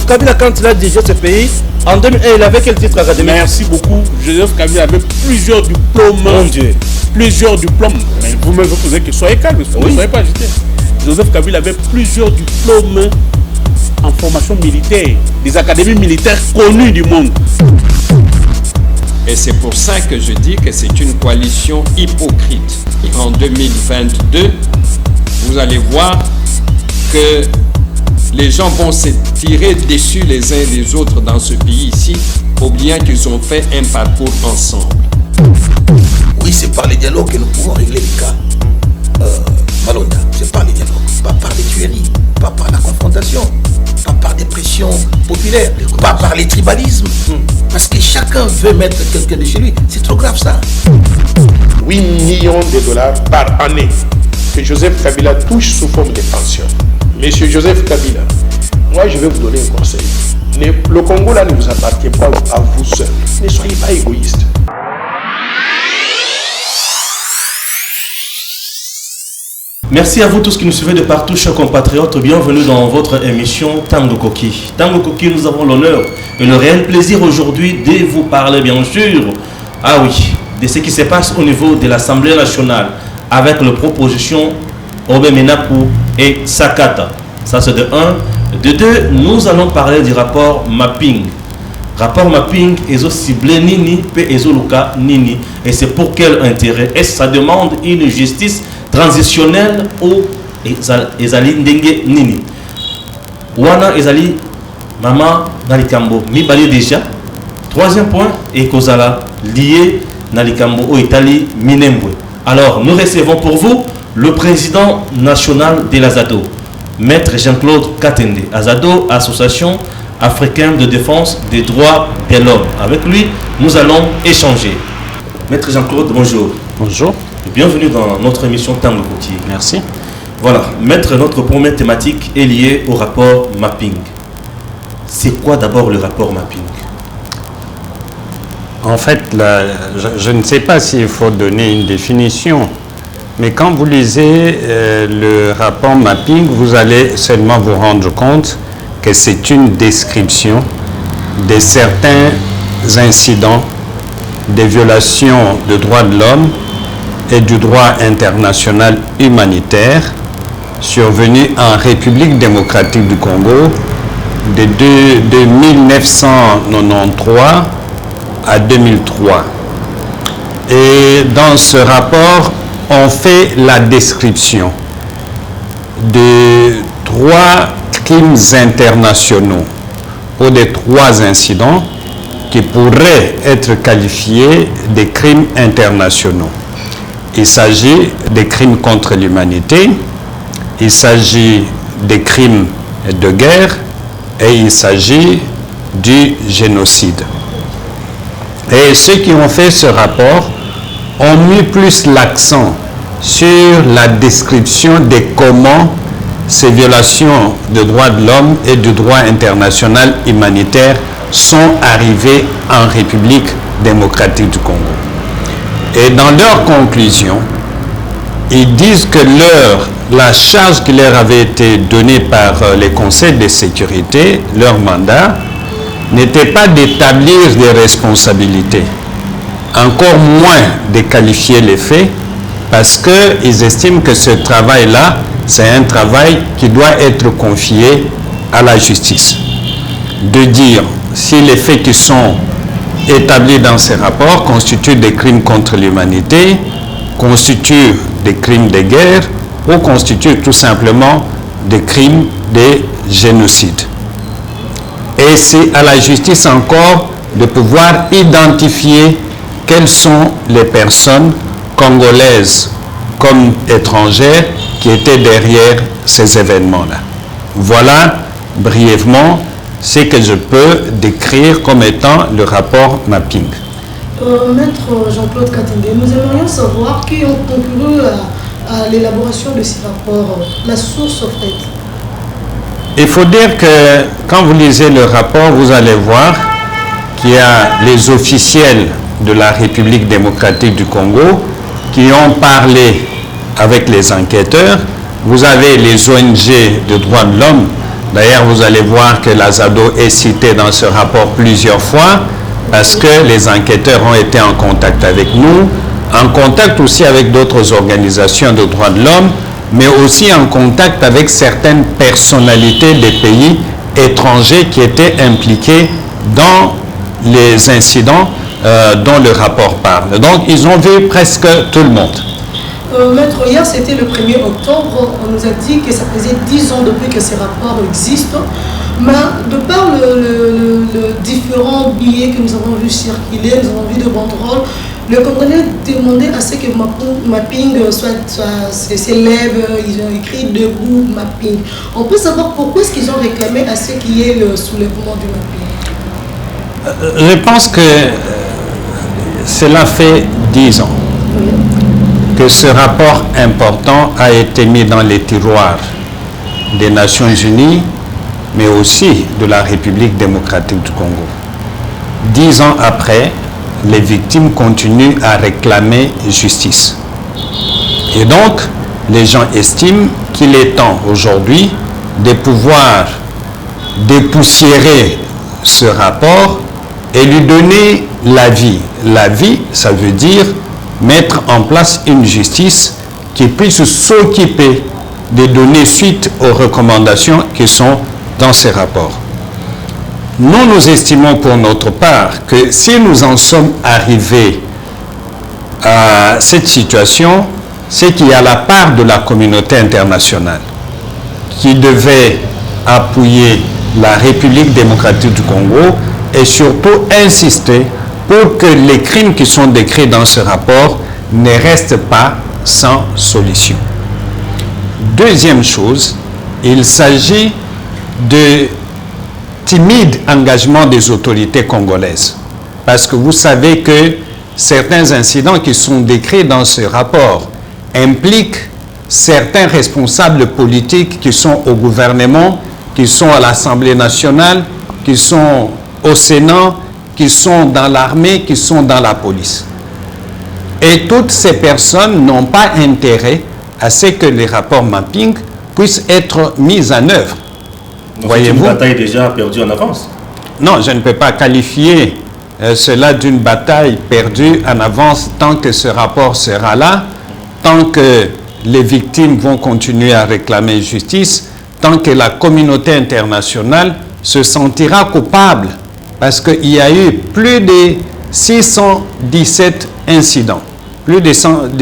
Joseph Kabila, quand il a dirigé ce pays, en 2001, il avait quel titre académique? Merci beaucoup. Joseph Kabila avait plusieurs diplômes. Mon Dieu. Plusieurs diplômes. Mais vous-même, vous posez que soyez calme, vous ne soyez pas agité. Joseph Kabila avait plusieurs diplômes en formation militaire, des académies militaires connues du monde. Et c'est pour ça que je dis que c'est une coalition hypocrite. En 2022, vous allez voir que les gens vont se tirer dessus les uns les autres dans ce pays ici, oubliant qu'ils ont fait un parcours ensemble. Oui, c'est par les dialogues que nous pouvons régler les cas. Malonda, c'est par les dialogues, pas par les tueries, pas par la confrontation, pas par des pressions populaires, pas par les tribalismes. Parce que chacun veut mettre quelqu'un de chez lui. C'est trop grave ça. 8 millions de dollars par année que Joseph Kabila touche sous forme de pension. Monsieur Joseph Kabila, moi je vais vous donner un conseil. Le Congo là ne vous appartient pas à vous seul. Ne soyez pas égoïste. Merci à vous tous qui nous suivez de partout, chers compatriotes. Bienvenue dans votre émission Tango Koki. Tango Koki, nous avons l'honneur et le réel plaisir aujourd'hui de vous parler, bien sûr, de ce qui se passe au niveau de l'Assemblée nationale avec les propositions Obé Menapou et Sakata. Ça, c'est de 1. De 2, nous allons parler du rapport mapping. Rapport mapping, ils ont ciblé Nini, puis ils ont Luka Nini. Et c'est pour quel intérêt? Et ça demande une justice transitionnelle ou ezali ndenge nini wana ezali mama nalikambo mibali déjà. Troisième point, et kozala lié nalikambo o Italie minembwe. Alors nous recevons pour vous le président national de l'Azado, maître Jean-Claude Katende. Azado, association africaine de défense des droits de l'homme. Avec lui nous allons échanger. Maître Jean-Claude, bonjour. Bonjour. Bienvenue dans notre émission Tango Koki. Merci. Voilà, maître, notre première thématique est liée au rapport mapping. C'est quoi d'abord le rapport mapping? En fait, je ne sais pas s'il faut donner une définition, mais quand vous lisez le rapport mapping, vous allez seulement vous rendre compte que c'est une description de certains incidents, des violations de droits de l'homme et du droit international humanitaire survenu en République démocratique du Congo de 1993 à 2003. Et dans ce rapport, on fait la description de 3 crimes internationaux ou de 3 incidents qui pourraient être qualifiés de crimes internationaux. Il s'agit des crimes contre l'humanité, il s'agit des crimes de guerre et il s'agit du génocide. Et ceux qui ont fait ce rapport ont mis plus l'accent sur la description de comment ces violations de droits de l'homme et du droit international humanitaire sont arrivées en République démocratique du Congo. Et dans leur conclusion, ils disent que la charge qui leur avait été donnée par les conseils de sécurité, leur mandat, n'était pas d'établir des responsabilités, encore moins de qualifier les faits, parce qu'ils estiment que ce travail-là, c'est un travail qui doit être confié à la justice. De dire si les faits qui sont établis dans ces rapports constituent des crimes contre l'humanité, constituent des crimes de guerre ou constituent tout simplement des crimes de génocide. Et c'est à la justice encore de pouvoir identifier quelles sont les personnes congolaises comme étrangères qui étaient derrière ces événements-là. Voilà brièvement ce que je peux décrire comme étant le rapport mapping. Maître Jean-Claude Katende, nous aimerions savoir qui ont concouru à l'élaboration de ces rapports, la source en fait. Il faut dire que quand vous lisez le rapport, vous allez voir qu'il y a les officiels de la République démocratique du Congo qui ont parlé avec les enquêteurs. Vous avez les ONG de droits de l'homme D'ailleurs, vous allez voir que l'Azado est cité dans ce rapport plusieurs fois parce que les enquêteurs ont été en contact avec nous, en contact aussi avec d'autres organisations de droits de l'homme, mais aussi en contact avec certaines personnalités des pays étrangers qui étaient impliqués dans les incidents dont le rapport parle. Donc, ils ont vu presque tout le monde. Maître, hier c'était le 1er octobre, on nous a dit que ça faisait 10 ans depuis que ces rapports existent, mais de par le différents billets que nous avons vus circuler, nous avons vu de banderoles, le Congolais demandait à ce que Mapping s'élève, ils ont écrit debout Mapping. On peut savoir pourquoi est-ce qu'ils ont réclamé à ce qu'il y ait le soulèvement du Mapping? Je pense que cela fait 10 ans. Oui. Que ce rapport important a été mis dans les tiroirs des Nations Unies, mais aussi de la République démocratique du Congo. 10 ans après, les victimes continuent à réclamer justice. Et donc, les gens estiment qu'il est temps aujourd'hui de pouvoir dépoussiérer ce rapport et lui donner la vie. La vie, ça veut dire mettre en place une justice qui puisse s'occuper de donner suite aux recommandations qui sont dans ces rapports. Nous estimons pour notre part que si nous en sommes arrivés à cette situation, c'est qu'il y a la part de la communauté internationale qui devait appuyer la République démocratique du Congo et surtout insister pour que les crimes qui sont décrits dans ce rapport ne restent pas sans solution. Deuxième chose, il s'agit de timide engagement des autorités congolaises. Parce que vous savez que certains incidents qui sont décrits dans ce rapport impliquent certains responsables politiques qui sont au gouvernement, qui sont à l'Assemblée nationale, qui sont au Sénat, qui sont dans l'armée, qui sont dans la police. Et toutes ces personnes n'ont pas intérêt à ce que les rapports Mapping puissent être mis en œuvre. Voyez-vous, une bataille déjà perdue en avance. Non, je ne peux pas qualifier cela d'une bataille perdue en avance tant que ce rapport sera là, tant que les victimes vont continuer à réclamer justice, tant que la communauté internationale se sentira coupable. Parce qu'il y a eu plus de 617 incidents. Plus de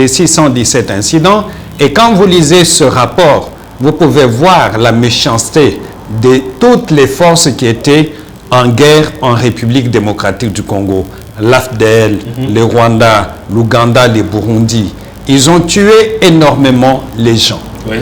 617 incidents. Et quand vous lisez ce rapport, vous pouvez voir la méchanceté de toutes les forces qui étaient en guerre en République démocratique du Congo. L'AFDL, le Rwanda, l'Ouganda, le Burundi. Ils ont tué énormément les gens. Oui.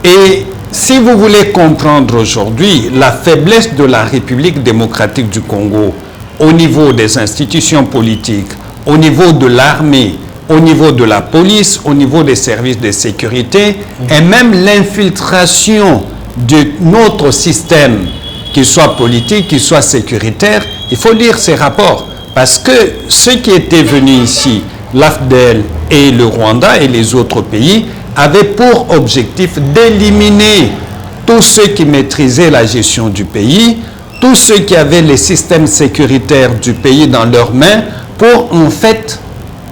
Et si vous voulez comprendre aujourd'hui la faiblesse de la République démocratique du Congo au niveau des institutions politiques, au niveau de l'armée, au niveau de la police, au niveau des services de sécurité, et même l'infiltration de notre système, qu'il soit politique, qu'il soit sécuritaire, il faut lire ces rapports. Parce que ceux qui étaient venus ici, l'AFDL et le Rwanda et les autres pays, avaient pour objectif d'éliminer tous ceux qui maîtrisaient la gestion du pays, tous ceux qui avaient les systèmes sécuritaires du pays dans leurs mains, pour en fait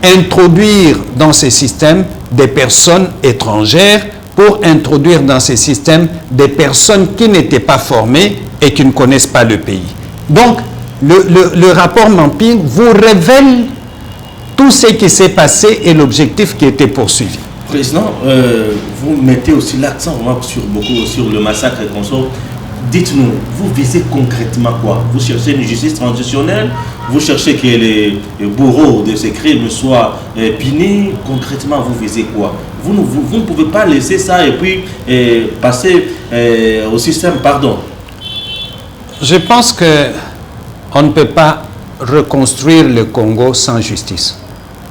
introduire dans ces systèmes des personnes étrangères, pour introduire dans ces systèmes des personnes qui n'étaient pas formées et qui ne connaissent pas le pays. Donc, le rapport Mapping vous révèle tout ce qui s'est passé et l'objectif qui était poursuivi. Président, vous mettez aussi l'accent sur le massacre et consort. Dites-nous, vous visez concrètement quoi? Vous cherchez une justice transitionnelle? Vous cherchez que les bourreaux de ces crimes soient punis? Concrètement, vous visez quoi? Vous ne pouvez pas laisser ça et puis passer au système pardon. Je pense qu'on ne peut pas reconstruire le Congo sans justice.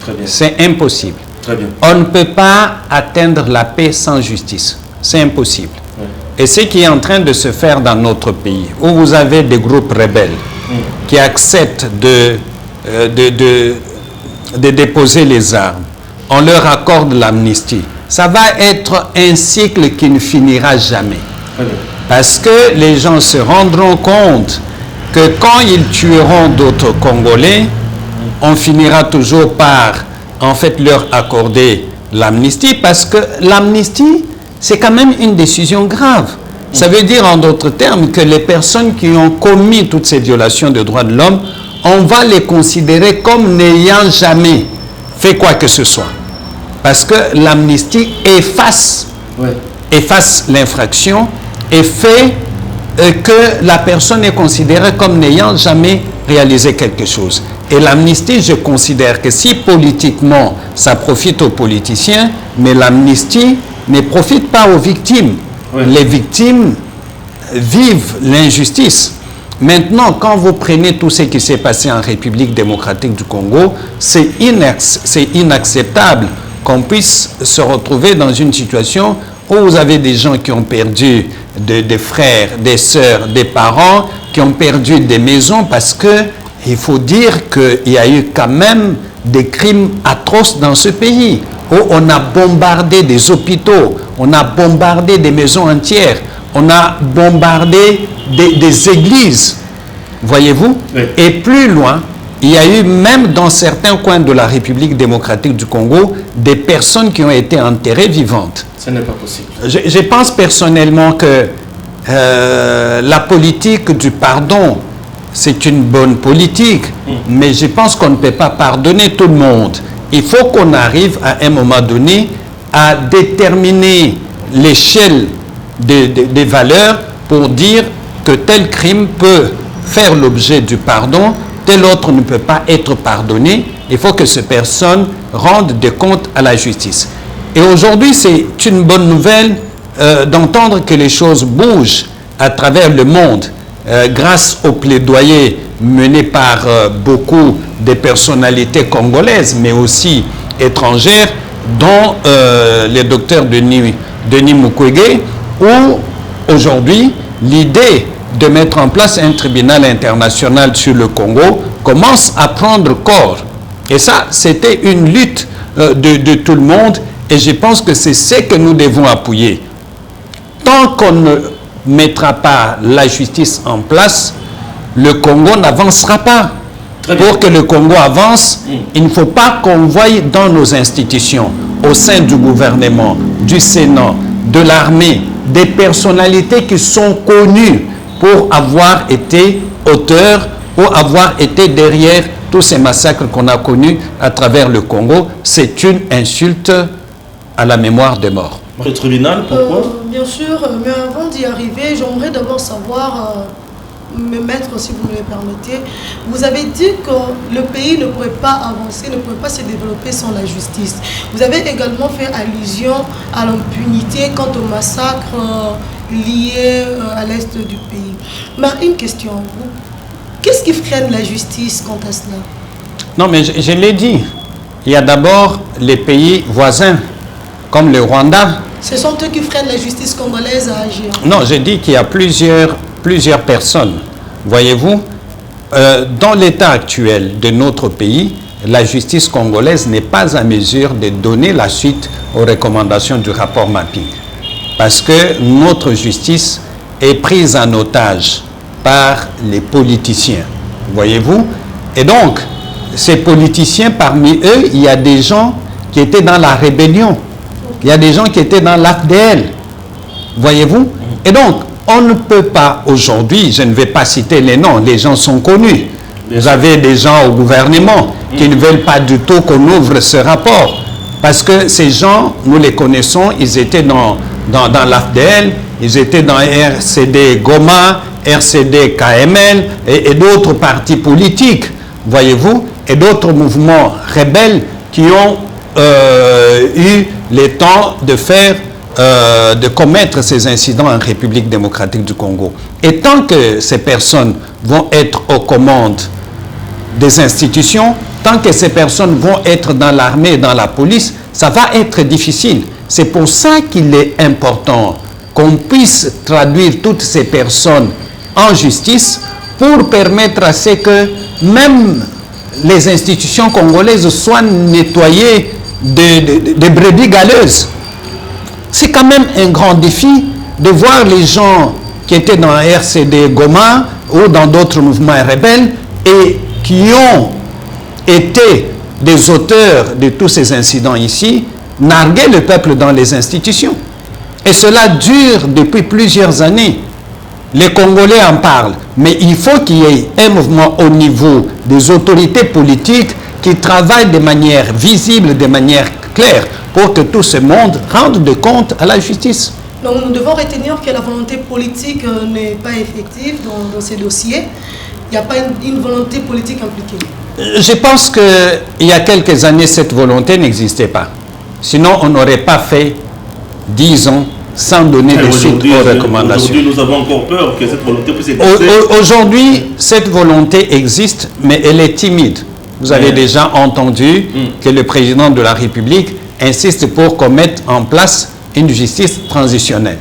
Très bien. C'est impossible. Très bien. On ne peut pas atteindre la paix sans justice. C'est impossible. Oui. Et ce qui est en train de se faire dans notre pays, où vous avez des groupes rebelles qui acceptent de déposer les armes, on leur accorde l'amnistie. Ça va être un cycle qui ne finira jamais. Très bien. Parce que les gens se rendront compte que quand ils tueront d'autres Congolais, on finira toujours par, en fait, leur accorder l'amnistie, parce que l'amnistie, c'est quand même une décision grave. Ça veut dire, en d'autres termes, que les personnes qui ont commis toutes ces violations de droits de l'homme, on va les considérer comme n'ayant jamais fait quoi que ce soit. Parce que l'amnistie efface l'infraction et fait que la personne est considérée comme n'ayant jamais réalisé quelque chose. Et l'amnistie, je considère que si politiquement ça profite aux politiciens, mais l'amnistie ne profite pas aux victimes. Les victimes vivent l'injustice. Maintenant, quand vous prenez tout ce qui s'est passé en République démocratique du Congo, c'est inacceptable qu'on puisse se retrouver dans une situation où vous avez des gens qui ont perdu des frères, des sœurs, des parents, qui ont perdu des maisons parce que il faut dire qu'il y a eu quand même des crimes atroces dans ce pays, où on a bombardé des hôpitaux, on a bombardé des maisons entières, on a bombardé des églises, voyez-vous? Oui. Et plus loin, il y a eu même dans certains coins de la République démocratique du Congo des personnes qui ont été enterrées vivantes. Ce n'est pas possible. Je pense personnellement que la politique du pardon, c'est une bonne politique, mais je pense qu'on ne peut pas pardonner tout le monde. Il faut qu'on arrive à un moment donné à déterminer l'échelle des valeurs pour dire que tel crime peut faire l'objet du pardon, tel autre ne peut pas être pardonné. Il faut que ces personnes rendent des comptes à la justice. Et aujourd'hui, c'est une bonne nouvelle d'entendre que les choses bougent à travers le monde grâce au plaidoyer mené par beaucoup de personnalités congolaises, mais aussi étrangères, dont le docteur Denis Mukwege, où aujourd'hui, l'idée de mettre en place un tribunal international sur le Congo commence à prendre corps. Et ça, c'était une lutte de tout le monde, et je pense que c'est ce que nous devons appuyer. Tant qu'on ne mettra pas la justice en place, le Congo n'avancera pas. Pour que le Congo avance, il ne faut pas qu'on voie dans nos institutions, au sein du gouvernement, du Sénat, de l'armée, des personnalités qui sont connues pour avoir été auteurs, pour avoir été derrière tous ces massacres qu'on a connus à travers le Congo. C'est une insulte à la mémoire des morts. Le tribunal, pourquoi Bien sûr, mais avant d'y arriver, j'aimerais d'abord savoir, maître, si vous me le permettez, vous avez dit que le pays ne pourrait pas avancer, ne pourrait pas se développer sans la justice. Vous avez également fait allusion à l'impunité quant au massacre lié à l'est du pays. Mais une question, vous, qu'est-ce qui freine la justice quant à cela? Non, mais je l'ai dit. Il y a d'abord les pays voisins, comme le Rwanda. Ce sont eux qui freinent la justice congolaise à agir. Non, j'ai dit qu'il y a plusieurs personnes. Voyez-vous, dans l'état actuel de notre pays, la justice congolaise n'est pas à mesure de donner la suite aux recommandations du rapport Mapping. Parce que notre justice est prise en otage par les politiciens. Voyez-vous? Et donc, ces politiciens, parmi eux, il y a des gens qui étaient dans la rébellion. Il y a des gens qui étaient dans l'AFDL. Voyez-vous? Et donc, on ne peut pas aujourd'hui, je ne vais pas citer les noms, les gens sont connus. Vous avez des gens au gouvernement qui ne veulent pas du tout qu'on ouvre ce rapport. Parce que ces gens, nous les connaissons, ils étaient dans l'AFDL, ils étaient dans RCD Goma, RCD KML et d'autres partis politiques, voyez-vous, et d'autres mouvements rebelles qui ont eu le temps de commettre ces incidents en République démocratique du Congo. Et tant que ces personnes vont être aux commandes des institutions, tant que ces personnes vont être dans l'armée et dans la police, ça va être difficile. C'est pour ça qu'il est important qu'on puisse traduire toutes ces personnes en justice pour permettre à ce que même les institutions congolaises soient nettoyées de brebis galeuses. C'est quand même un grand défi de voir les gens qui étaient dans la RCD Goma ou dans d'autres mouvements rebelles et qui ont été des auteurs de tous ces incidents ici, narguaient le peuple dans les institutions. Et cela dure depuis plusieurs années. Les Congolais en parlent, mais il faut qu'il y ait un mouvement au niveau des autorités politiques qui travaillent de manière visible, de manière claire, pour que tout ce monde rende de compte à la justice. Donc nous devons retenir que la volonté politique n'est pas effective dans ces dossiers. Il n'y a pas une volonté politique impliquée. Je pense qu'il y a quelques années, cette volonté n'existait pas. Sinon, on n'aurait pas fait 10 ans sans donner de suite aux recommandations. Aujourd'hui, nous avons encore peur que cette volonté puisse exister. Aujourd'hui, cette volonté existe, mais elle est timide. Vous avez déjà entendu que le président de la République insiste pour qu'on mette en place une justice transitionnelle.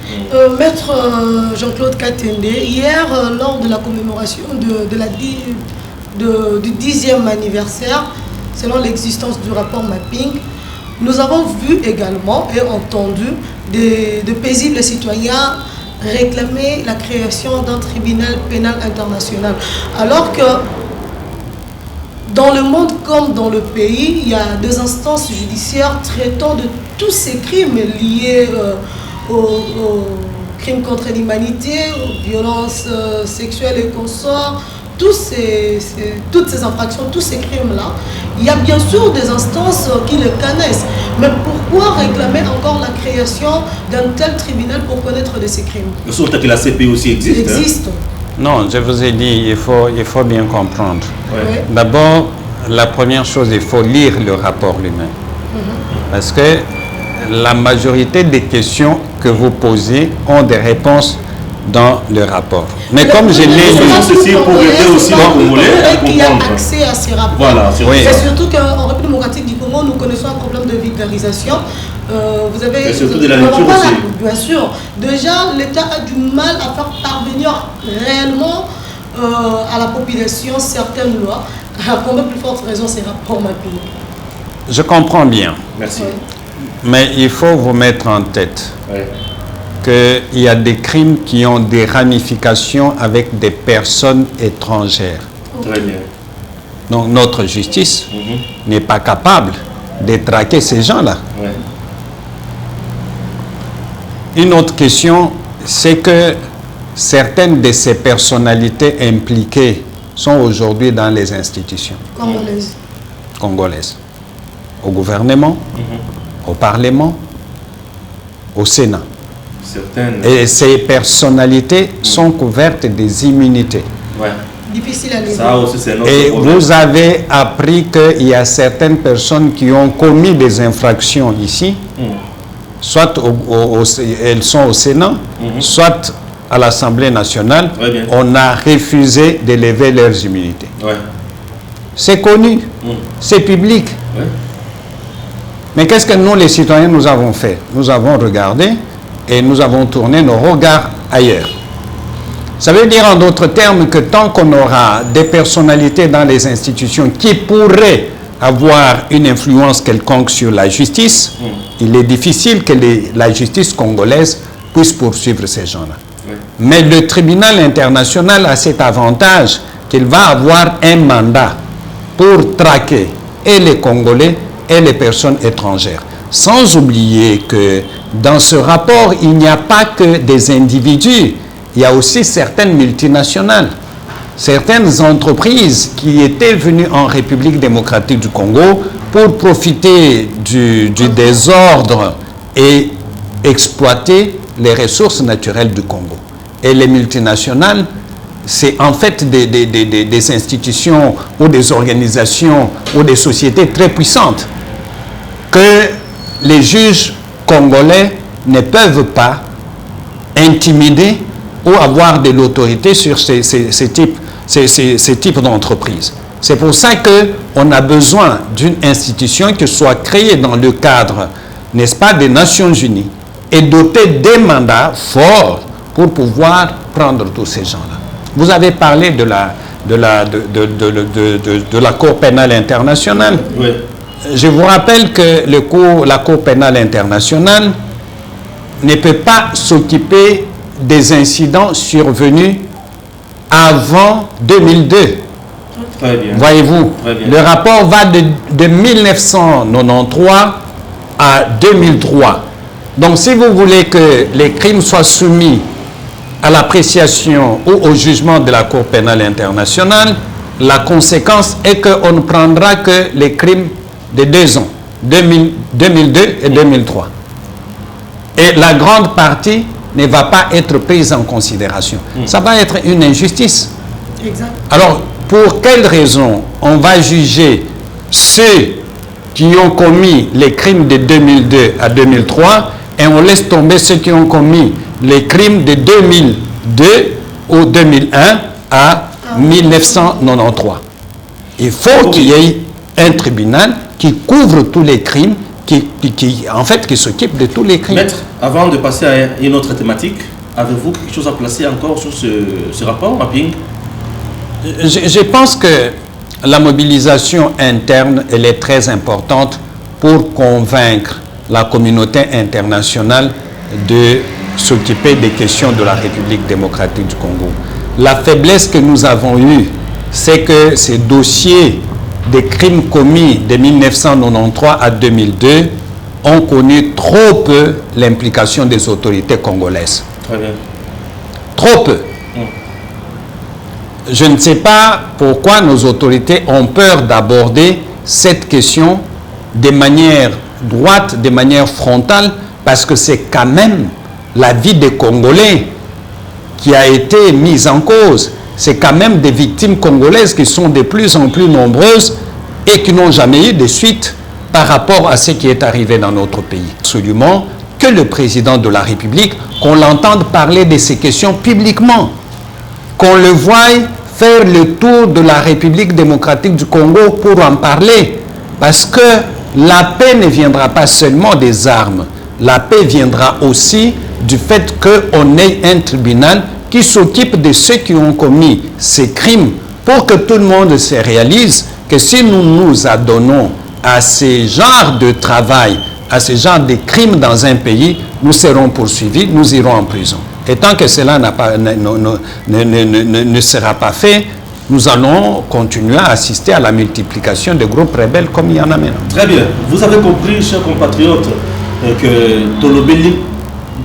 Maître Jean-Claude Katende, hier, lors de la commémoration du 10e anniversaire, selon l'existence du rapport Mapping, nous avons vu également et entendu de paisibles citoyens réclamer la création d'un tribunal pénal international. Alors que dans le monde comme dans le pays, il y a des instances judiciaires traitant de tous ces crimes liés aux crimes contre l'humanité, aux violences sexuelles et consorts, toutes ces infractions, tous ces crimes-là. Il y a bien sûr des instances qui les connaissent. Mais pourquoi réclamer encore la création d'un tel tribunal pour connaître de ces crimes? Surtout que la CPI aussi existe. Existe. Non, je vous ai dit, il faut bien comprendre. Ouais. D'abord, la première chose, il faut lire le rapport lui-même. Parce que la majorité des questions que vous posez ont des réponses dans le rapport. Mais comme je l'ai lu... Ceci pour aider aussi les Congolais à qui a comprendre. accès à ces rapports. Voilà, Oui. C'est surtout qu'en République démocratique du Congo, nous connaissons un problème de vulgarisation. Vous avez... Et surtout de la lecture Voilà, aussi. bien sûr. Déjà, l'État a du mal à faire parvenir réellement à la population certaines lois. À combien plus forte raison ces rapports Mapping. Je comprends bien. Merci. Ouais. Mais il faut vous mettre en tête Ouais. qu'il y a des crimes qui ont des ramifications avec des personnes étrangères. Très bien. Donc notre justice n'est pas capable de traquer ces gens-là. Ouais. Une autre question, c'est que certaines de ces personnalités impliquées sont aujourd'hui dans les institutions congolaises. Au gouvernement, au Parlement, au Sénat. Certaines. Et ces personnalités sont couvertes des immunités. Ouais. Difficile à lire. Ça aussi, c'est notre Et problème. vous avez appris qu'il y a certaines personnes qui ont commis des infractions ici, soit elles sont au Sénat, soit à l'Assemblée nationale. Ouais, bien. On a refusé de lever leurs immunités. Ouais. C'est connu, c'est public. Ouais. Mais qu'est-ce que nous, les citoyens, nous avons fait? Nous avons regardé et nous avons tourné nos regards ailleurs. Ça veut dire en d'autres termes que tant qu'on aura des personnalités dans les institutions qui pourraient avoir une influence quelconque sur la justice, il est difficile que la justice congolaise puisse poursuivre ces gens-là. Mais le tribunal international a cet avantage qu'il va avoir un mandat pour traquer et les Congolais et les personnes étrangères. Sans oublier que dans ce rapport, il n'y a pas que des individus, il y a aussi certaines multinationales, certaines entreprises qui étaient venues en République démocratique du Congo pour profiter du désordre et exploiter les ressources naturelles du Congo. Et les multinationales, c'est en fait des institutions ou des organisations ou des sociétés très puissantes que les juges congolais ne peuvent pas intimider ou avoir de l'autorité sur ces types d'entreprises. C'est pour ça qu'on a besoin d'une institution qui soit créée dans le cadre, n'est-ce pas, des Nations Unies et dotée des mandats forts pour pouvoir prendre tous ces gens-là. Vous avez parlé de la Cour pénale internationale. Oui. Je vous rappelle que la Cour pénale internationale ne peut pas s'occuper des incidents survenus avant 2002. Très bien. Voyez-vous, le rapport va de 1993 à 2003. Donc, si vous voulez que les crimes soient soumis à l'appréciation ou au jugement de la Cour pénale internationale, la conséquence est qu'on ne prendra que les crimes de 2 ans, 2002 et 2003. Et la grande partie ne va pas être prise en considération. Ça va être une injustice. Exact. Alors, pour quelle raison on va juger ceux qui ont commis les crimes de 2002 à 2003 et on laisse tomber ceux qui ont commis les crimes de 2002 ou 2001 à 1993? Il faut qu'il y ait un tribunal qui couvre tous les crimes, qui s'occupe de tous les crimes. Maître, avant de passer à une autre thématique, avez-vous quelque chose à placer encore sur ce rapport mapping? Je pense que la mobilisation interne, elle est très importante pour convaincre la communauté internationale de s'occuper des questions de la République démocratique du Congo. La faiblesse que nous avons eue, c'est que ces dossiers des crimes commis de 1993 à 2002 ont connu trop peu l'implication des autorités congolaises. Très bien. Trop peu. Je ne sais pas pourquoi nos autorités ont peur d'aborder cette question de manière droite, de manière frontale, parce que c'est quand même la vie des Congolais qui a été mise en cause. C'est quand même des victimes congolaises qui sont de plus en plus nombreuses et qui n'ont jamais eu de suite par rapport à ce qui est arrivé dans notre pays. Absolument que le président de la République, qu'on l'entende parler de ces questions publiquement, qu'on le voie faire le tour de la République démocratique du Congo pour en parler. Parce que la paix ne viendra pas seulement des armes. La paix viendra aussi du fait qu'on ait un tribunal qui s'occupe de ceux qui ont commis ces crimes pour que tout le monde se réalise que si nous nous adonnons à ce genre de travail, à ce genre de crimes dans un pays, nous serons poursuivis, nous irons en prison. Et tant que cela ne sera pas fait, nous allons continuer à assister à la multiplication de groupes rebelles comme il y en a maintenant. Très bien. Vous avez compris, chers compatriotes, que Tolobeli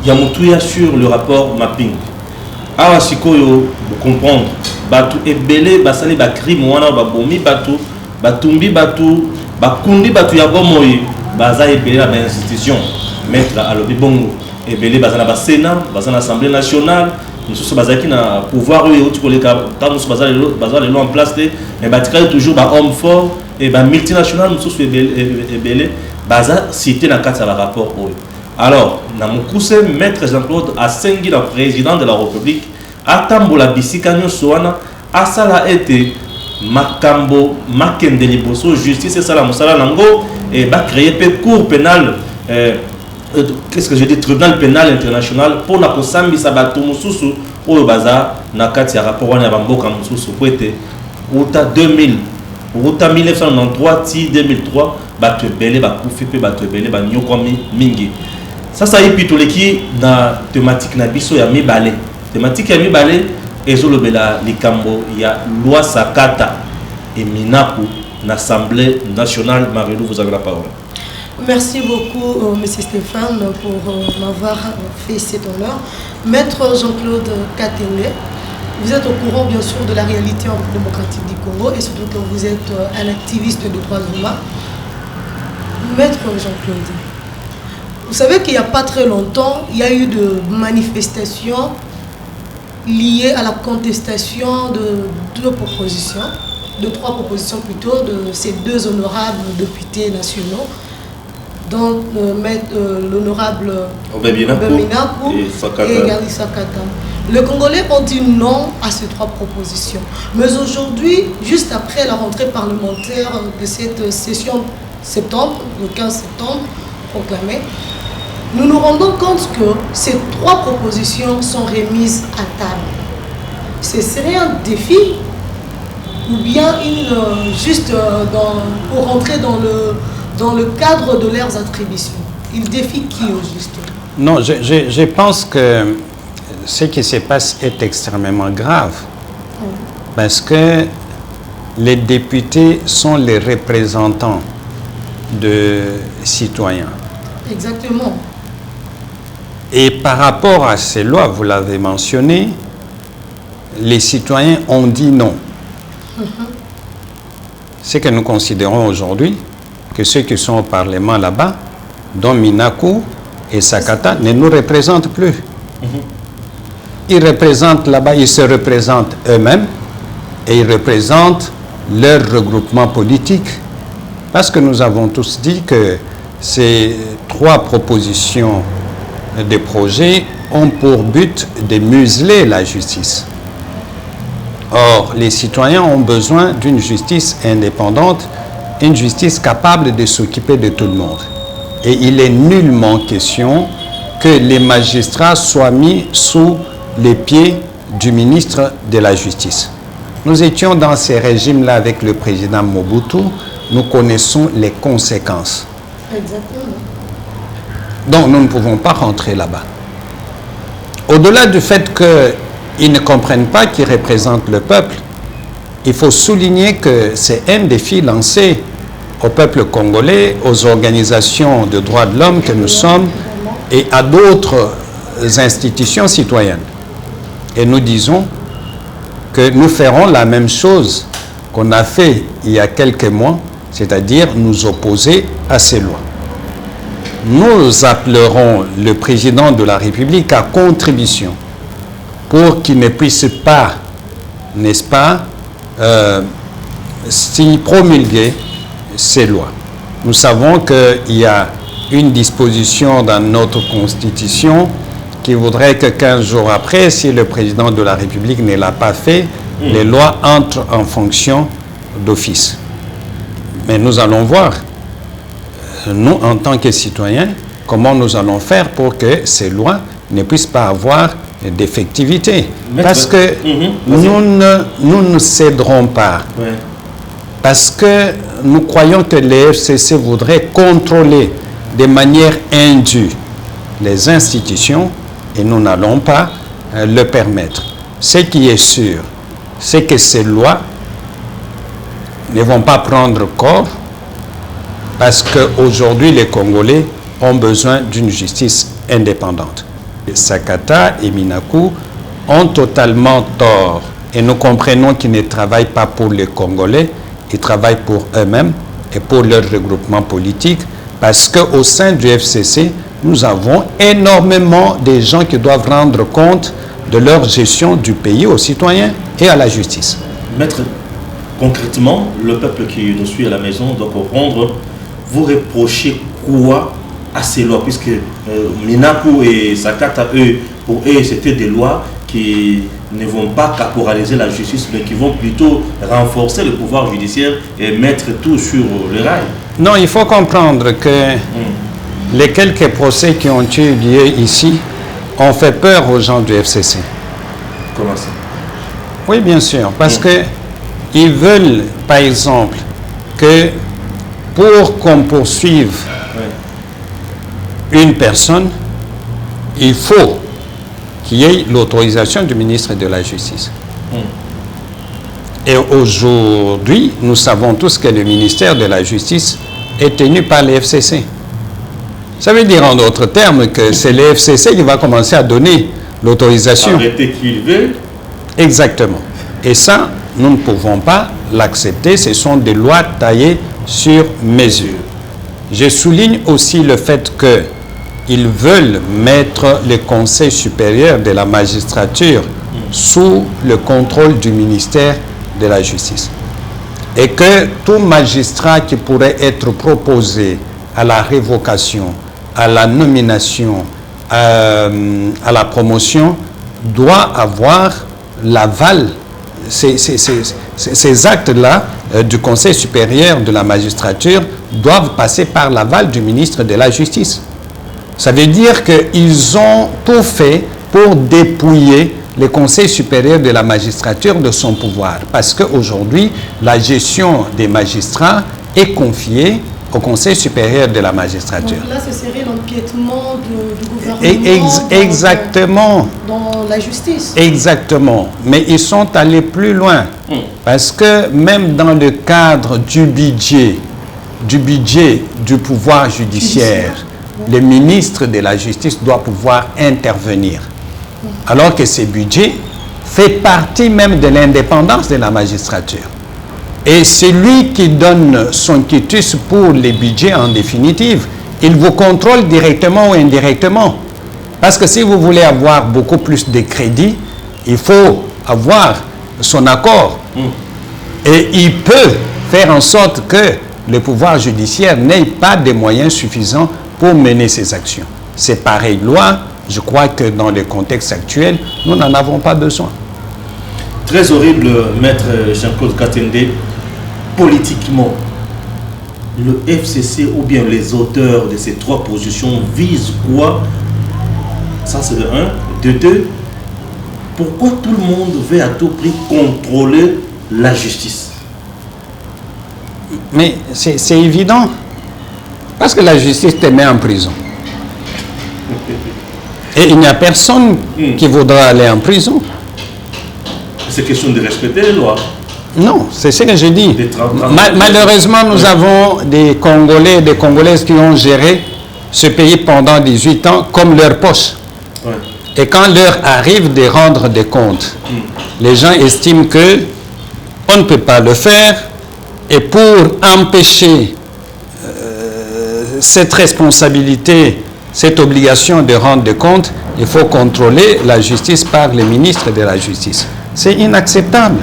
Yamoutuya sur le rapport mapping. Awa sikoyo, vous comprendre, batu ebele basali ba crime wana ba bomi batu, batumbi batu, bakundi batu ya bomoyi, baza ebele na institution, maître alobi bongo. Ebele bazana ba Sénat, bazana Assemblée nationale, nous sommes bazaki na pouvoir eux autres collègues tant nous sommes bazali en place mais batika toujours ba homme fort et ba multinational nous sommes ebele baza cité na carte la rapport eux. Alors, na mukuse maître Jean-Claude Asengi le président de la République atambola bisika nyonso wana asala ete makambo makende liboso justice et sala musala nango et ba créer pe cour pénale qu'est-ce que je dis, tribunal pénal international pour la kosambi sabato mususu oyo baza na kati ya rapport wana ya bamboka mususu po ete uta 2000 uta 1993 ti 2003 bato ebele bakufi pe bato ebele banyokwami mingi. Sasa ipitoleki na thématique na biso ya mibale. Thématique ya mibale ezolobela likambo ya loi Sakata et Minaku na Assemblée nationale. Marilou, vous avez la parole. Merci beaucoup, M. Stéphane, pour m'avoir fait cet honneur. Maître Jean-Claude Katenge, vous êtes au courant, bien sûr, de la réalité démocratique du Congo et surtout que vous êtes un activiste de droits humains. Maître Jean-Claude, vous savez qu'il n'y a pas très longtemps, il y a eu de manifestations liées à la contestation de trois propositions plutôt, de ces deux honorables députés nationaux, dont l'honorable Beminaku et Gali Sakata. Les Congolais ont dit non à ces trois propositions. Mais aujourd'hui, juste après la rentrée parlementaire de cette session septembre, le 15 septembre proclamée, nous nous rendons compte que ces trois propositions sont remises à table. Ce serait un défi ou bien pour rentrer dans le cadre de leurs attributions. Ils défient qui au juste? Non, je pense que ce qui se passe est extrêmement grave. Parce que les députés sont les représentants de citoyens. Exactement. Et par rapport à ces lois, vous l'avez mentionné, les citoyens ont dit non. C'est que nous considérons aujourd'hui que ceux qui sont au Parlement là-bas, dont Minaku et Sakata, ne nous représentent plus. Ils représentent là-bas, ils se représentent eux-mêmes et ils représentent leur regroupement politique. Parce que nous avons tous dit que ces 3 propositions de projets ont pour but de museler la justice. Or, les citoyens ont besoin d'une justice indépendante, une justice capable de s'occuper de tout le monde. Et il est nullement question que les magistrats soient mis sous les pieds du ministre de la Justice. Nous étions dans ces régimes-là avec le président Mobutu, nous connaissons les conséquences. Exactement. Donc nous ne pouvons pas rentrer là-bas. Au-delà du fait qu'ils ne comprennent pas qu'ils représentent le peuple, il faut souligner que c'est un défi lancé au peuple congolais, aux organisations de droits de l'homme que nous sommes et à d'autres institutions citoyennes. Et nous disons que nous ferons la même chose qu'on a fait il y a quelques mois, c'est-à-dire nous opposer à ces lois. Nous appellerons le président de la République à contribution pour qu'il ne puisse pas, n'est-ce pas, s'y promulguer ces lois. Nous savons qu'il y a une disposition dans notre Constitution qui voudrait que 15 jours après, si le président de la République ne l'a pas fait, les lois entrent en fonction d'office. Mais nous allons voir, nous en tant que citoyens, comment nous allons faire pour que ces lois ne puissent pas avoir d'effectivité. Parce que nous ne céderons pas. Ouais. Parce que nous croyons que les FCC voudraient contrôler de manière indue les institutions et nous n'allons pas le permettre. Ce qui est sûr, c'est que ces lois ne vont pas prendre corps parce qu'aujourd'hui les Congolais ont besoin d'une justice indépendante. Sakata et Minaku ont totalement tort et nous comprenons qu'ils ne travaillent pas pour les Congolais, ils travaillent pour eux-mêmes et pour leur regroupement politique parce qu'au sein du FCC, nous avons énormément de gens qui doivent rendre compte de leur gestion du pays aux citoyens et à la justice. Maître, concrètement, le peuple qui nous suit à la maison doit comprendre, vous reprochez quoi à ces lois, puisque Minaku et Sakata, pour eux, c'était des lois qui ne vont pas caporaliser la justice, mais qui vont plutôt renforcer le pouvoir judiciaire et mettre tout sur le rail. Non, il faut comprendre que les quelques procès qui ont eu lieu ici ont fait peur aux gens du FCC. Comment ça? Oui, bien sûr, parce que ils veulent, par exemple, que pour qu'on poursuive une personne, il faut qu'il y ait l'autorisation du ministre de la Justice. Et aujourd'hui, nous savons tous que le ministère de la Justice est tenu par les FCC. Ça veut dire en d'autres termes que c'est les FCC qui va commencer à donner l'autorisation. Arrêter qui veut. Exactement. Et ça, nous ne pouvons pas l'accepter. Ce sont des lois taillées sur mesure. Je souligne aussi le fait qu'ils veulent mettre le Conseil supérieur de la magistrature sous le contrôle du ministère de la Justice. Et que tout magistrat qui pourrait être proposé à la révocation, à la nomination, à la promotion, doit avoir l'aval. Ces actes-là du Conseil supérieur de la magistrature doivent passer par l'aval du ministre de la Justice. Ça veut dire qu'ils ont tout fait pour dépouiller le Conseil supérieur de la magistrature de son pouvoir. Parce qu'aujourd'hui, la gestion des magistrats est confiée au Conseil supérieur de la magistrature. Donc là, ce serait l'empiètement du gouvernement Exactement. Dans la justice. Exactement. Mais ils sont allés plus loin. Parce que même dans le cadre du budget du pouvoir judiciaire, le ministre de la Justice doit pouvoir intervenir. Alors que ce budget fait partie même de l'indépendance de la magistrature. Et c'est lui qui donne son quitus pour les budgets en définitive. Il vous contrôle directement ou indirectement. Parce que si vous voulez avoir beaucoup plus de crédit, il faut avoir son accord. Et il peut faire en sorte que le pouvoir judiciaire n'ait pas de moyens suffisants pour mener ses actions. Ces pareilles lois, je crois que dans le contexte actuel, nous n'en avons pas besoin. Très horrible, maître Jean-Claude Katende. Politiquement, le FCC ou bien les auteurs de ces trois positions visent quoi? Ça c'est de 1. De 2, pourquoi tout le monde veut à tout prix contrôler la justice? Mais c'est évident. Parce que la justice te met en prison. Et il n'y a personne qui voudra aller en prison. C'est question de respecter les lois. Non, c'est ce que je dis. Malheureusement, nous avons des Congolais et des Congolaises qui ont géré ce pays pendant 18 ans comme leur poche. Ouais. Et quand l'heure arrive de rendre des comptes, les gens estiment que on ne peut pas le faire. Et pour empêcher cette responsabilité, cette obligation de rendre des comptes, il faut contrôler la justice par le ministre de la Justice. C'est inacceptable.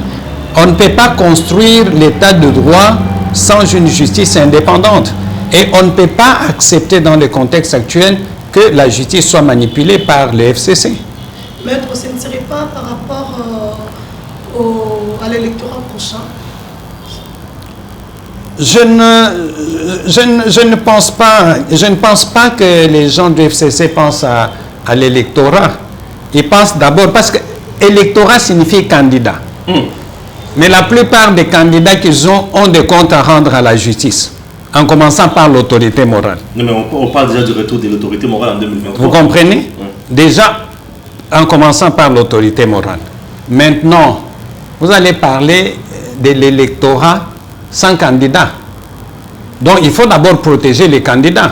On ne peut pas construire l'état de droit sans une justice indépendante. Et on ne peut pas accepter dans le contexte actuel que la justice soit manipulée par le FCC. Maître, ce ne serait pas par rapport à l'électorat prochain? Je ne pense pas que les gens du FCC pensent à l'électorat. Ils pensent d'abord, parce que électorat signifie candidat. Mais la plupart des candidats qu'ils ont des comptes à rendre à la justice, en commençant par l'autorité morale. Non, mais on parle déjà du retour de l'autorité morale en 2023. Vous comprenez? Déjà, en commençant par l'autorité morale. Maintenant, vous allez parler de l'électorat sans candidat. Donc, il faut d'abord protéger les candidats.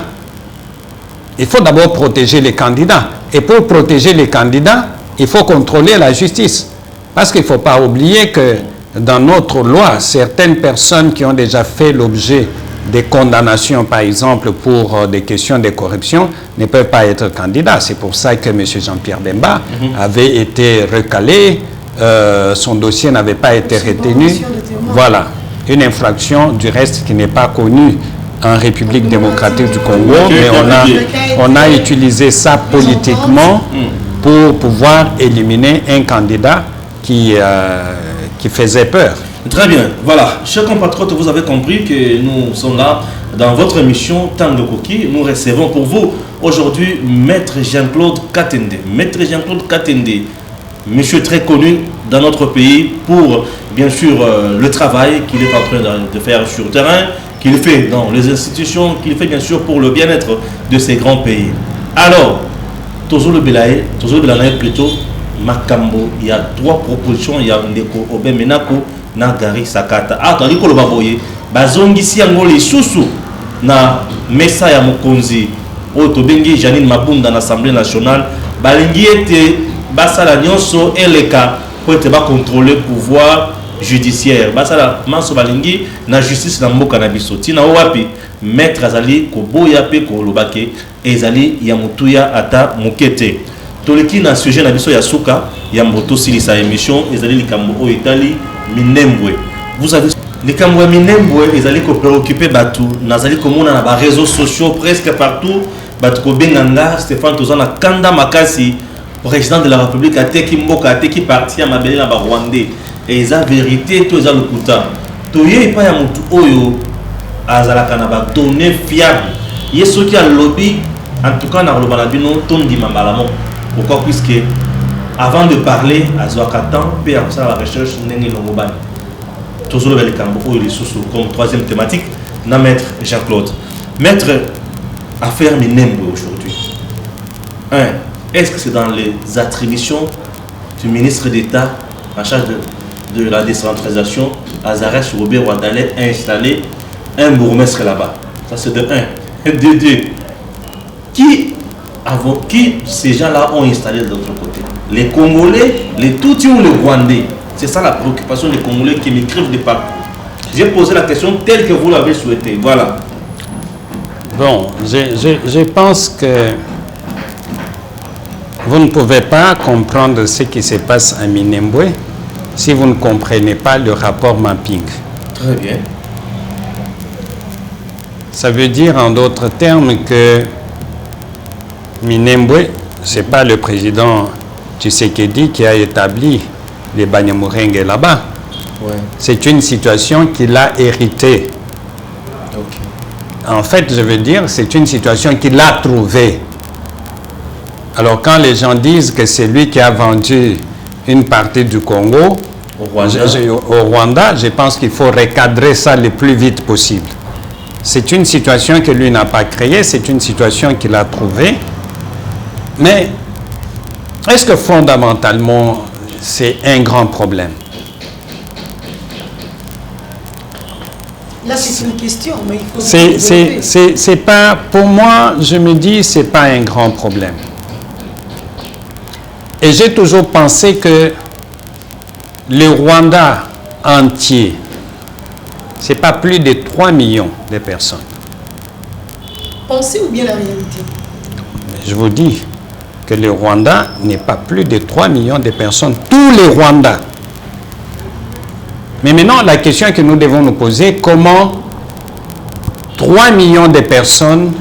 Il faut d'abord protéger les candidats. Et pour protéger les candidats, il faut contrôler la justice. Parce qu'il ne faut pas oublier que dans notre loi, certaines personnes qui ont déjà fait l'objet des condamnations, par exemple, pour des questions de corruption, ne peuvent pas être candidats. C'est pour ça que M. Jean-Pierre Bemba avait été recalé, son dossier n'avait pas été retenu. Voilà, une infraction du reste qui n'est pas connue en République démocratique du Congo, mais on a utilisé ça politiquement pour pouvoir éliminer un candidat qui faisait peur. Très bien, voilà. Chers compatriotes, vous avez compris que nous sommes là dans votre émission Tango Koki. Nous recevons pour vous aujourd'hui Maître Jean-Claude Katende. Maître Jean-Claude Katende, monsieur très connu dans notre pays pour, bien sûr, le travail qu'il est en train de faire sur le terrain, qu'il fait dans les institutions, qu'il fait bien sûr pour le bien-être de ces grands pays. Alors, Tozo le Belaye plutôt, Makambo, il y a 3 propositions, il y a Ndeko Obemenako, na Gary Sakata. Ah, tandis que le baboye, bazongisi yango les sousou na mesa ya mokonzi, otobengi Janine Mabunda na l'Assemblée nationale, balingi ete basala nyonso eleka pour être ba contrôler pouvoir judiciaire. Basala manso balingi na justice na mboka na biso. Tina wapi maître azali ko boya pe ko lobake ezali ya mutuya ata mukete. Toleki na sujet na biso ya suka ya mboto silisa émission ezali likambo o Italie Minembwe. Vous avez les Kamwa Minembwe, ils allaient préoccuper Batou, nazali komona na ba réseaux sociaux presque partout, Batou ko benganga Stéphane Tozana Kanda Makasi, président de la République ateki mboka ateki parti ya mabele na ba Rwandais. Et ils a vérité tout ça le kuta. Toye pa ya mutu oyo azalaka na ba données fiables. Yeso ki a lobby en tout cas na lobana bino tondi mamalamo. Pourquoi? Puisque avant de parler à Zoakatan, puis à la recherche, Nengi Longobani. Toujours le Kambo, comme 3e thématique, na maître Jean-Claude. Maître, affaire Minembwe aujourd'hui. Est-ce que c'est dans les attributions du ministre d'État en charge de la décentralisation, Azarès Robert Ouadalé, a installé un bourgmestre là-bas? Ça c'est de 1. De 2. Qui ces gens-là ont installé de l'autre côté? Les Congolais, les Tutsis ou les Rwandais? C'est ça la préoccupation des Congolais qui m'écrivent de partout. J'ai posé la question telle que vous l'avez souhaité. Voilà. Bon, je pense que vous ne pouvez pas comprendre ce qui se passe à Minembwe si vous ne comprenez pas le rapport mapping. Très bien. Ça veut dire en d'autres termes que Minembwe, ce n'est pas le président Tshisekedi qui a établi les Banyamulenge là-bas. Ouais. C'est une situation qu'il a héritée. Okay. En fait, je veux dire, c'est une situation qu'il a trouvée. Alors, quand les gens disent que c'est lui qui a vendu une partie du Congo au Rwanda, je pense qu'il faut recadrer ça le plus vite possible. C'est une situation que lui n'a pas créée, c'est une situation qu'il a trouvée. Mais est-ce que fondamentalement, c'est un grand problème? Là, c'est une question, mais il faut... C'est pas... Pour moi, je me dis, c'est pas un grand problème. Et j'ai toujours pensé que le Rwanda entier, c'est pas plus de 3 millions de personnes. Pensez ou bien la réalité? Je vous dis que le Rwanda n'est pas plus de 3 millions de personnes. Tous les Rwandais. Mais maintenant, la question que nous devons nous poser, comment 3 millions de personnes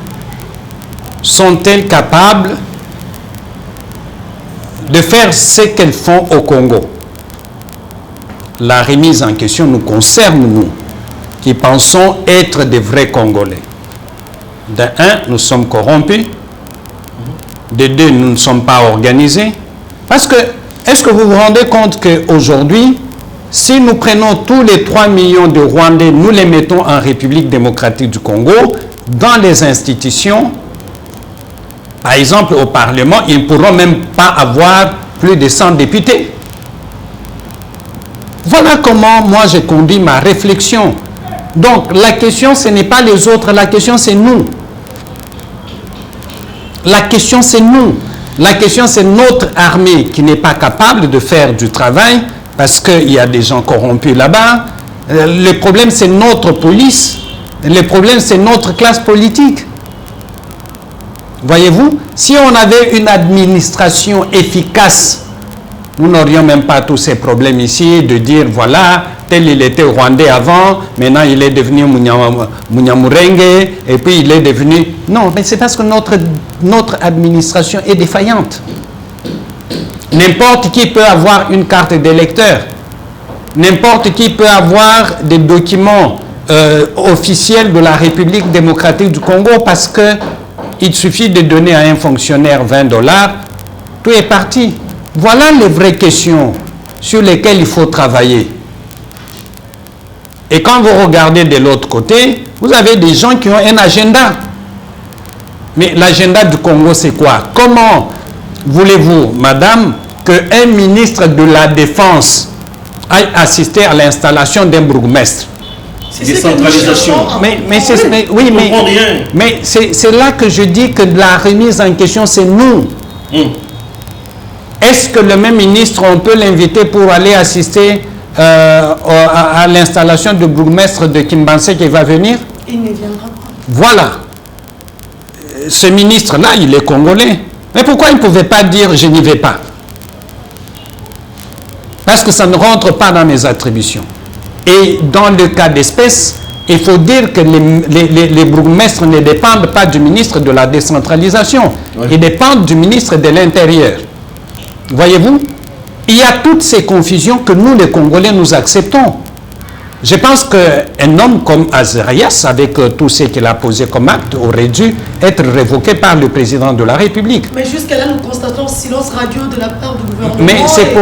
sont-elles capables de faire ce qu'elles font au Congo? La remise en question nous concerne, nous, qui pensons être des vrais Congolais. De 1, nous sommes corrompus. De 2, nous ne sommes pas organisés. Parce que, est-ce que vous vous rendez compte qu'aujourd'hui, si nous prenons tous les 3 millions de Rwandais, nous les mettons en République démocratique du Congo, dans les institutions, par exemple au Parlement, ils ne pourront même pas avoir plus de 100 députés. Voilà comment moi j'ai conduit ma réflexion. Donc la question ce n'est pas les autres, la question c'est nous. La question c'est nous. La question c'est notre armée qui n'est pas capable de faire du travail parce qu'il y a des gens corrompus là-bas. Le problème c'est notre police. Le problème c'est notre classe politique. Voyez-vous, si on avait une administration efficace, nous n'aurions même pas tous ces problèmes ici de dire voilà, tel il était rwandais avant, maintenant il est devenu Munyamurenge, et puis il est devenu... Non, mais c'est parce que notre administration est défaillante. N'importe qui peut avoir une carte d'électeur. N'importe qui peut avoir des documents officiels de la République démocratique du Congo parce que il suffit de donner à un fonctionnaire 20 $, tout est parti. Voilà les vraies questions sur lesquelles il faut travailler. Et quand vous regardez de l'autre côté, vous avez des gens qui ont un agenda. Mais l'agenda du Congo, c'est quoi? Comment voulez-vous, madame, qu'un ministre de la Défense aille assister à l'installation d'un bourgmestre? Décentralisation. Mais c'est là que je dis que la remise en question, c'est nous. Est-ce que le même ministre, on peut l'inviter pour aller assister à l'installation du bourgmestre de Kimbanse qui va venir? Il ne viendra pas. Voilà. Ce ministre-là, il est congolais. Mais pourquoi il ne pouvait pas dire « je n'y vais pas » ? Parce que ça ne rentre pas dans mes attributions. Et dans le cas d'espèce, il faut dire que les bourgmestres ne dépendent pas du ministre de la décentralisation. Oui. Ils dépendent du ministre de l'Intérieur. Voyez-vous, il y a toutes ces confusions que nous, les Congolais, nous acceptons. Je pense qu'un homme comme Azarias, avec tout ce qu'il a posé comme acte, aurait dû être révoqué par le président de la République. Mais jusqu'à là, nous constatons silence radio de la part du gouvernement. Mais c'est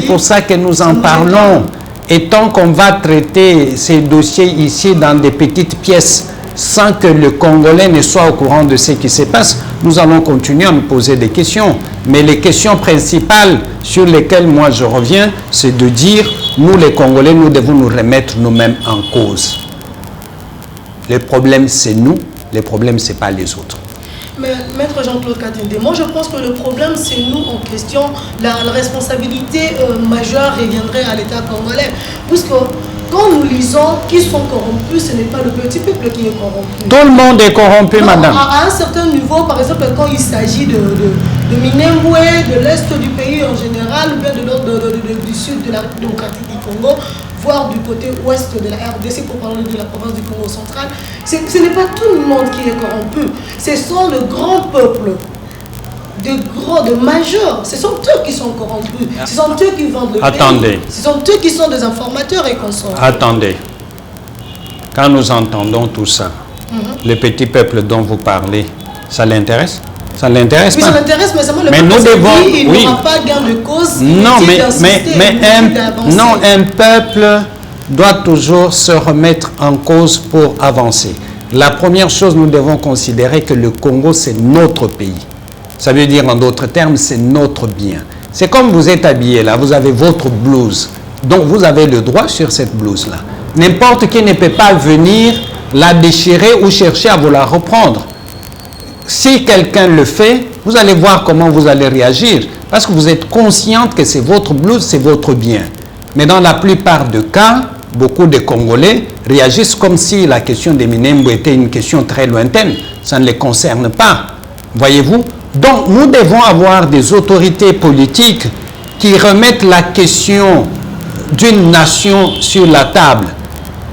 pour ça que nous en parlons. Et tant qu'on va traiter ces dossiers ici dans des petites pièces sans que le Congolais ne soit au courant de ce qui se passe. Nous allons continuer à nous poser des questions. Mais les questions principales sur lesquelles moi je reviens, c'est de dire, nous les Congolais, nous devons nous remettre nous-mêmes en cause. Le problème, c'est nous. Le problème, ce n'est pas les autres. Mais Maître Jean-Claude Katende, moi je pense que le problème c'est nous en question, la responsabilité majeure reviendrait à l'État congolais. Puisque quand nous lisons qui sont corrompus, ce n'est pas le petit peuple qui est corrompu. Tout le monde est corrompu, non, madame. À un certain niveau, par exemple, quand il s'agit de Minembwe, de l'Est du pays en général, ou bien du sud de la République démocratique du Congo, voire du côté ouest de la RDC pour parler de la province du Congo central, ce n'est pas tout le monde qui est corrompu. Ce sont le grand peuple, de majeurs. Ce sont eux qui sont corrompus. Ce sont eux qui vendent le pays. Ce sont eux qui sont des informateurs et consorts. Attendez. Quand nous entendons tout ça, le petit peuple dont vous parlez, ça l'intéresse? Ça l'intéresse pas? Oui, ça l'intéresse, mais seulement le peuple il n'aura pas gain de cause. Non, un peuple doit toujours se remettre en cause pour avancer. La première chose, nous devons considérer que le Congo, c'est notre pays. Ça veut dire, en d'autres termes, c'est notre bien. C'est comme vous êtes habillé là, vous avez votre blouse. Donc, vous avez le droit sur cette blouse-là. N'importe qui ne peut pas venir la déchirer ou chercher à vous la reprendre. Si quelqu'un le fait, vous allez voir comment vous allez réagir. Parce que vous êtes consciente que c'est votre blouse, c'est votre bien. Mais dans la plupart des cas, beaucoup de Congolais réagissent comme si la question des Minembwe était une question très lointaine. Ça ne les concerne pas. Voyez-vous? Donc, nous devons avoir des autorités politiques qui remettent la question d'une nation sur la table,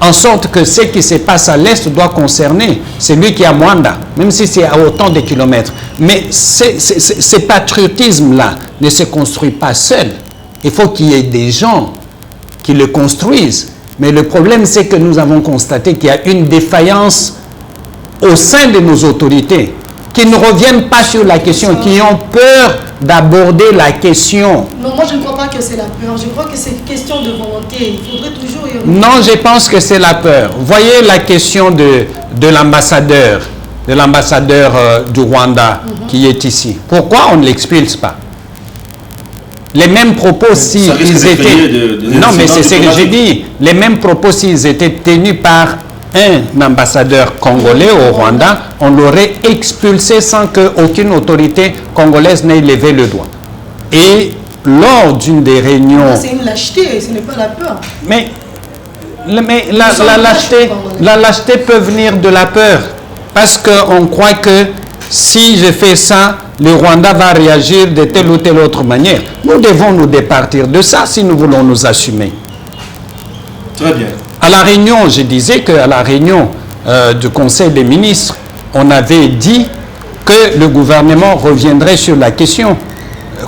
en sorte que ce qui se passe à l'Est doit concerner celui qui est à Mwanda, même si c'est à autant de kilomètres. Mais ce patriotisme-là ne se construit pas seul. Il faut qu'il y ait des gens qui le construisent. Mais le problème, c'est que nous avons constaté qu'il y a une défaillance au sein de nos autorités, qui ne reviennent pas sur la question, qui ont peur d'aborder la question. Non, moi je ne crois pas que c'est la peur. Je crois que c'est une question de volonté. Il faudrait toujours y revenir. Non, je pense que c'est la peur. Voyez la question de l'ambassadeur du Rwanda qui est ici. Pourquoi on ne l'expulse pas? Les mêmes propos s'ils étaient... Non, mais c'est ce que j'ai dit. Les mêmes propos s'ils étaient tenus par un ambassadeur congolais au Rwanda, on l'aurait expulsé sans qu'aucune autorité congolaise n'ait levé le doigt. Et lors d'une des réunions... C'est une lâcheté, ce n'est pas la peur. Mais la lâcheté peut venir de la peur. Parce qu'on croit que si je fais ça, le Rwanda va réagir de telle ou telle autre manière. Nous devons nous départir de ça si nous voulons nous assumer. Très bien. À la réunion, je disais qu'à la réunion du Conseil des ministres, on avait dit que le gouvernement reviendrait sur la question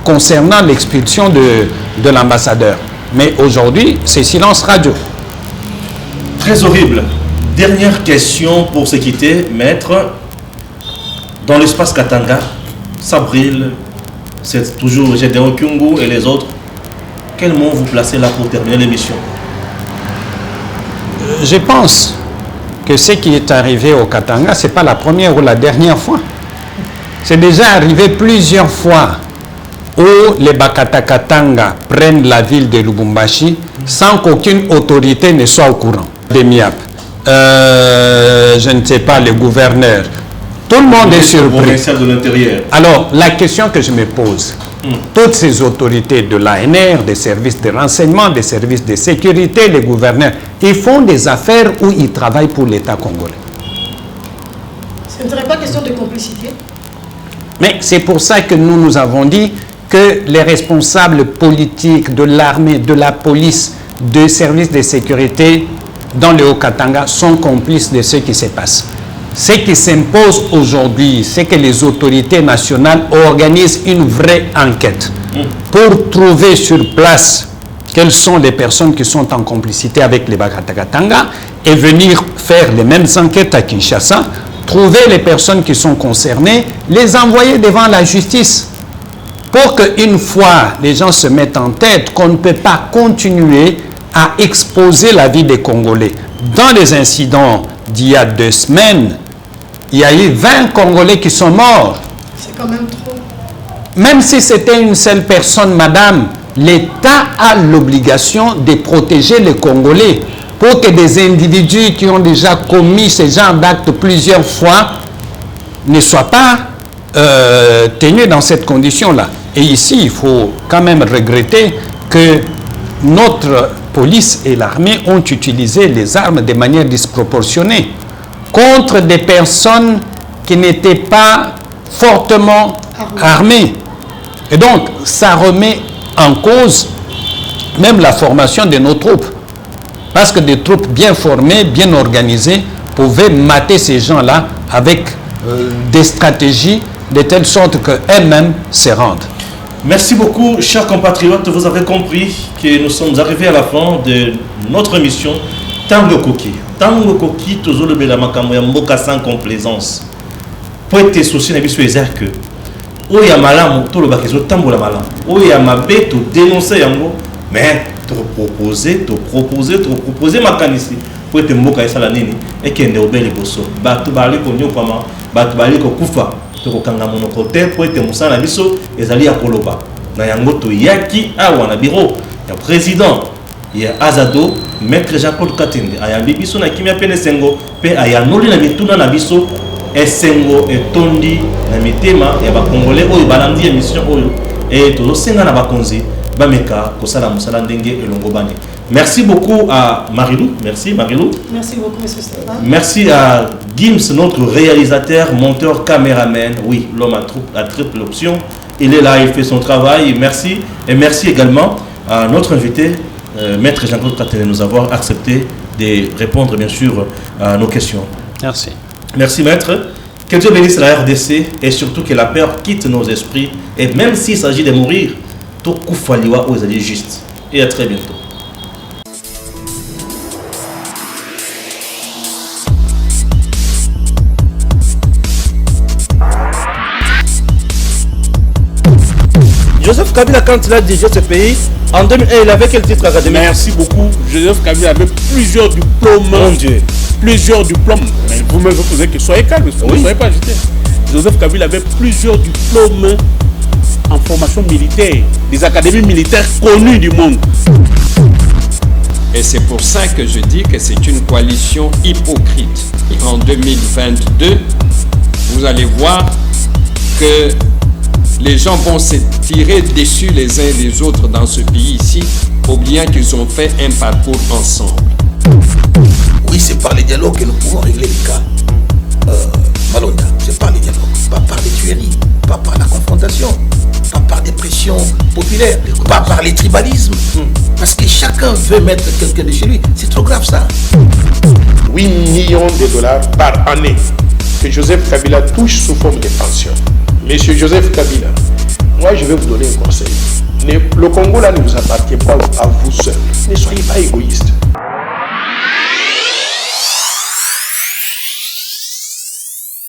concernant l'expulsion de l'ambassadeur. Mais aujourd'hui, c'est silence radio. Très horrible. Dernière question pour se quitter, maître. Dans l'espace Katanga, ça brille. C'est toujours Gédéon Kyungu et les autres. Quel mot vous placez là pour terminer l'émission? Je pense que ce qui est arrivé au Katanga, ce n'est pas la première ou la dernière fois. C'est déjà arrivé plusieurs fois où les Bakatakatanga prennent la ville de Lubumbashi sans qu'aucune autorité ne soit au courant. Des MIAP, je ne sais pas, le gouverneur. Tout le monde est surpris. De l'Intérieur. Alors, la question que je me pose, toutes ces autorités de l'ANR, des services de renseignement, des services de sécurité, les gouverneurs, ils font des affaires où ils travaillent pour l'État congolais. Ce ne serait pas question de complicité? Mais c'est pour ça que nous avons dit que les responsables politiques de l'armée, de la police, des services de sécurité dans le Haut-Katanga sont complices de ce qui se passe. Ce qui s'impose aujourd'hui, c'est que les autorités nationales organisent une vraie enquête pour trouver sur place quelles sont les personnes qui sont en complicité avec les Bakatakatanga et venir faire les mêmes enquêtes à Kinshasa, trouver les personnes qui sont concernées, les envoyer devant la justice pour qu'une fois les gens se mettent en tête qu'on ne peut pas continuer à exposer la vie des Congolais dans les incidents d'il y a 2 semaines, il y a eu 20 Congolais qui sont morts. C'est quand même trop. Même si c'était une seule personne, madame, l'État a l'obligation de protéger les Congolais pour que des individus qui ont déjà commis ce genre d'actes plusieurs fois ne soient pas tenus dans cette condition-là. Et ici, il faut quand même regretter que notre police et l'armée ont utilisé les armes de manière disproportionnée contre des personnes qui n'étaient pas fortement armées. Et donc, ça remet en cause même la formation de nos troupes. Parce que des troupes bien formées, bien organisées, pouvaient mater ces gens-là avec des stratégies de telle sorte qu'elles-mêmes se rendent. Merci beaucoup, chers compatriotes. Vous avez compris que nous sommes arrivés à la fin de notre émission Tango Koki. Tango Koki, toujours le bel makambo ya mboka sans complaisance. Pour être souci na biso ezarque. Oya malamu to le bakezo tambola malamu. Oya mabe to dénoncer yango, mais te proposer makanisi. Pour être mboka esala nini et kende obele boso. Batu bali ko nyokama, batu bali ko kufa. Tokokanga monoko te po ete musala biso ezali ya koloba na yango to yaki awa na bureau ya président ya Azado maître Jean-Claude Katende ayambi biso na kimia pene sengo pe ayanoli na mituna na biso esengo etondi na mitema ya ba congolais oyo balandi émission oyo et to senga na bakonzi bameka kosala musala ndenge elongo bani. Merci beaucoup à Marilou. Merci Marilou. Merci beaucoup, monsieur Stéphane. Merci à Gims, notre réalisateur, monteur, caméraman. Oui, l'homme à triple option. Il est là, il fait son travail. Merci. Et merci également à notre invité, Maître Jean-Claude Katende, de nous avoir accepté de répondre, bien sûr, à nos questions. Merci. Merci, Maître. Que Dieu bénisse la RDC et surtout que la peur quitte nos esprits. Et même s'il s'agit de mourir, tout coup faliwa aux alliés juste. Et à très bientôt. Joseph Kabila, quand il a dirigé ce pays, en 2001, il avait quel titre académique? Merci beaucoup. Joseph Kabila avait plusieurs diplômes. Mon Dieu. Plusieurs diplômes. Mais vous me posez que soyez calme, ne soyez pas agité. Joseph Kabila avait plusieurs diplômes en formation militaire, des académies militaires connues du monde. Et c'est pour ça que je dis que c'est une coalition hypocrite. Et en 2022, vous allez voir que les gens vont se tirer dessus les uns les autres dans ce pays ici, oubliant qu'ils ont fait un parcours ensemble. Oui, c'est par les dialogues que nous pouvons régler les cas. Malonda, c'est par les dialogues, pas par les tueries, pas par la confrontation, pas par des pressions populaires, pas par les tribalismes. Parce que chacun veut mettre quelqu'un de chez lui. C'est trop grave ça. 8 millions de dollars par année que Joseph Kabila touche sous forme de pension. Monsieur Joseph Kabila, moi je vais vous donner un conseil. Le Congo là ne vous appartient pas à vous seul. Ne soyez pas égoïste.